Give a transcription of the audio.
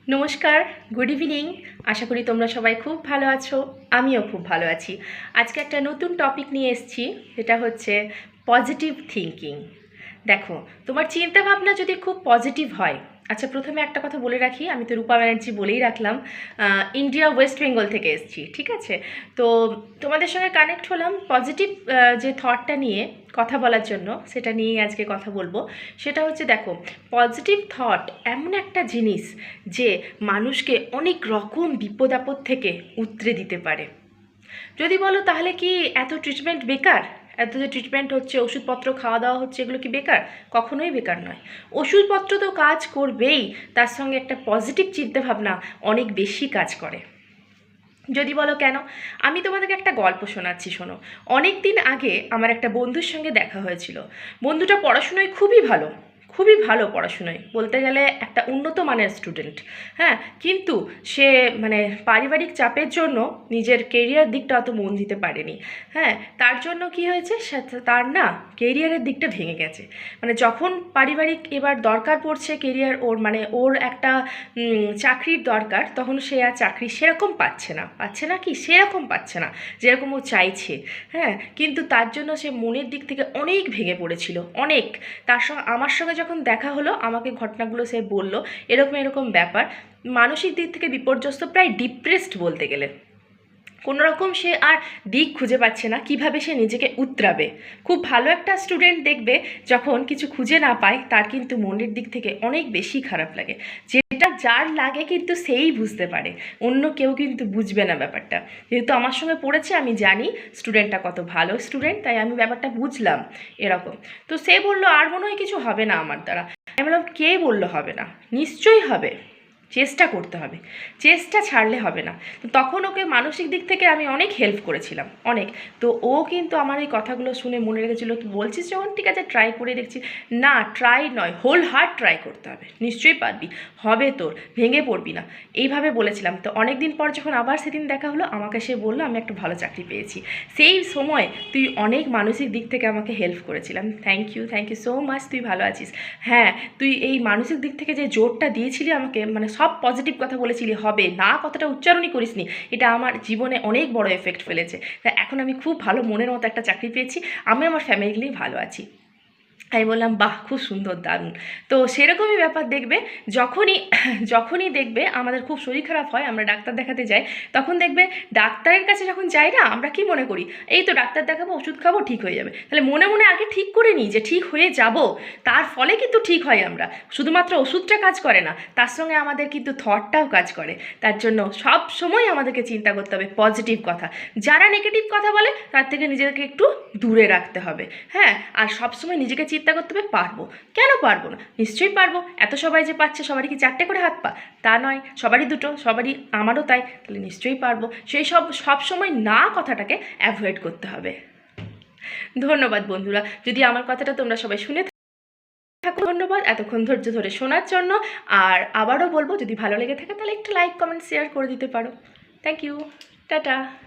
নমস্কার, good evening. আশা করি তোমরা সবাই খুব ভালো আছো। আমিও খুব ভালো আছি। আজকে একটা নতুন টপিক নিয়ে এসেছি, যেটা হচ্ছে পজিটিভ থিঙ্কিং। দেখো, তোমার চিন্তাভাবনা যদি খুব পজিটিভ হয়, আচ্ছা প্রথমে একটা কথা বলে রাখি, আমি তো রূপা ব্যানার্জি বলেই রাখলাম, ইন্ডিয়া ওয়েস্ট বেঙ্গল থেকে এসেছি, ঠিক আছে? তো তোমাদের সঙ্গে কানেক্ট হলাম পজিটিভ যে থটটা নিয়ে কথা বলার জন্য, সেটা নিয়েই আজকে কথা বলবো। সেটা হচ্ছে, দেখো, পজিটিভ থট এমন একটা জিনিস যে মানুষকে অনেক রকম বিপদ আপদ থেকে উতরে দিতে পারে। যদি বলো তাহলে কি এত ট্রিটমেন্ট বেকার? এত যে ট্রিটমেন্ট হচ্ছে, ওষুধপত্র খাওয়া দাওয়া হচ্ছে, এগুলো কি বেকার? কখনোই বেকার নয়। ওষুধপত্র তো কাজ করবেই, তার সঙ্গে একটা পজিটিভ চিন্তাভাবনা অনেক বেশি কাজ করে। যদি বলো কেন, আমি তোমাদেরকে একটা গল্প শোনাচ্ছি, শোনো। অনেক দিন আগে আমার একটা বন্ধুর সঙ্গে দেখা হয়েছিল। বন্ধুটা পড়াশোনায় খুবই ভালো, খুবই ভালো পড়াশোনায়, বলতে গেলে একটা উন্নত মানের স্টুডেন্ট। হ্যাঁ, কিন্তু সে মানে পারিবারিক চাপের জন্য নিজের কেরিয়ার দিকটা অত মন দিতে পারেনি। হ্যাঁ, তার জন্য কি হয়েছে, তার না কেরিয়ারের দিকটা ভেঙে গেছে। মানে যখন পারিবারিক এবার দরকার পড়ছে কেরিয়ার, ওর মানে ওর একটা চাকরির দরকার, তখন সে আর চাকরি সেরকম পাচ্ছে না কি সেরকম পাচ্ছে না যেরকম ও চাইছে। হ্যাঁ, কিন্তু তার জন্য সে মনের দিক থেকে অনেক ভেঙে পড়েছিল, অনেক। তার সঙ্গে আমার সঙ্গে যখন দেখা হলো, আমাকে ঘটনাগুলো সে বলল, এরকম এরকম ব্যাপার। মানসিক দিক থেকে বিপর্যস্ত, প্রায় ডিপ্রেসড বলতে গেলে। কোনো রকম সে আর দিক খুঁজে পাচ্ছে না কিভাবে সে নিজেকে উতরাবে। খুব ভালো একটা স্টুডেন্ট দেখবে, যখন কিছু খুঁজে না পায়, তার কিন্তু মনের দিক থেকে অনেক বেশি খারাপ লাগে। যেটা যার লাগে কিন্তু সেই বুঝতে পারে, অন্য কেউ কিন্তু বুঝবে না ব্যাপারটা। যেহেতু আমার সঙ্গে পড়েছে, আমি জানি স্টুডেন্টটা কত ভালো স্টুডেন্ট, তাই আমি ব্যাপারটা বুঝলাম এরকম। তো সে বললো, আর মনে হয় কিছু হবে না আমার দ্বারা। আমি বললাম, কে বললো হবে না? নিশ্চয়ই হবে, চেষ্টা করতে হবে, চেষ্টা ছাড়লে হবে না। তো তখন ওকে মানসিক দিক থেকে আমি অনেক হেল্প করেছিলাম, অনেক। তো ও কিন্তু আমার এই কথাগুলো শুনে মনে রেখেছিলো, তুই বলছিস যখন, ঠিক আছে ট্রাই করে দেখছি। না, ট্রাই নয়, হোল হার্ট ট্রাই করতে হবে, নিশ্চয়ই পারবি, হবে তোর, ভেঙে পড়বি না, এইভাবে বলেছিলাম। তো অনেক দিন পর যখন আবার সেদিন দেখা হলো, আমাকে সে বললো, আমি একটা ভালো চাকরি পেয়েছি। সেই সময় তুই অনেক মানসিক দিক থেকে আমাকে হেল্প করেছিলাম। থ্যাংক ইউ সো মাচ, তুই ভালো আছিস। হ্যাঁ, তুই এই মানসিক দিক থেকে যে জোরটা দিয়েছিলি আমাকে, মানে সব পজিটিভ কথা বলেছিলি, হবে না কথাটা উচ্চারণই করিসনি, এটা আমার জীবনে অনেক বড় এফেক্ট ফেলেছে। তাই এখন আমি খুব ভালো মনের মতো একটা চাকরি পেয়েছি, আমি আমার ফ্যামিলি নিয়ে ভালো আছি। আমি বললাম, বাহ, খুব সুন্দর, দারুণ। তো সেরকমই ব্যাপার দেখবে, যখনই যখনই দেখবে আমাদের খুব শরীর খারাপ হয়, আমরা ডাক্তার দেখাতে যাই, তখন দেখবে ডাক্তারের কাছে যখন যাই না, আমরা কি মনে করি, এই তো ডাক্তার দেখাবো, ওষুধ খাবো, ঠিক হয়ে যাবে। তাহলে মনে মনে আগে ঠিক করে নিই যে ঠিক হয়ে যাব, তার ফলে কিন্তু ঠিক হয় আমরা। শুধুমাত্র ওষুধটা কাজ করে না, তার সঙ্গে আমাদের কিন্তু থটটাও কাজ করে। তার জন্য সব সময় আমাদেরকে চিন্তা করতে হবে পজিটিভ কথা। যারা নেগেটিভ কথা বলে, তার থেকে নিজেদেরকে একটু দূরে রাখতে হবে। হ্যাঁ, আর সবসময় নিজেকে চিন্তা করতে হবে, পারবো, কেন পারবো না, নিশ্চয়ই পারবো। এত সবাই যে পাচ্ছে, সবারই কি 4টে করে হাত পা? তা নয়, সবারই 2টো, সবারই, আমারও তাই। তাহলে নিশ্চয়ই পারবো। সেই সবসময় না কথাটাকে অ্যাভয়েড করতে হবে। ধন্যবাদ বন্ধুরা, যদি আমার কথাটা তোমরা সবাই শুনে থাকো, ধন্যবাদ এতক্ষণ ধৈর্য ধরে শোনার জন্য। আর আবারও বলবো, যদি ভালো লেগে থাকে তাহলে একটু লাইক কমেন্ট শেয়ার করে দিতে পারো। Thank you, tata.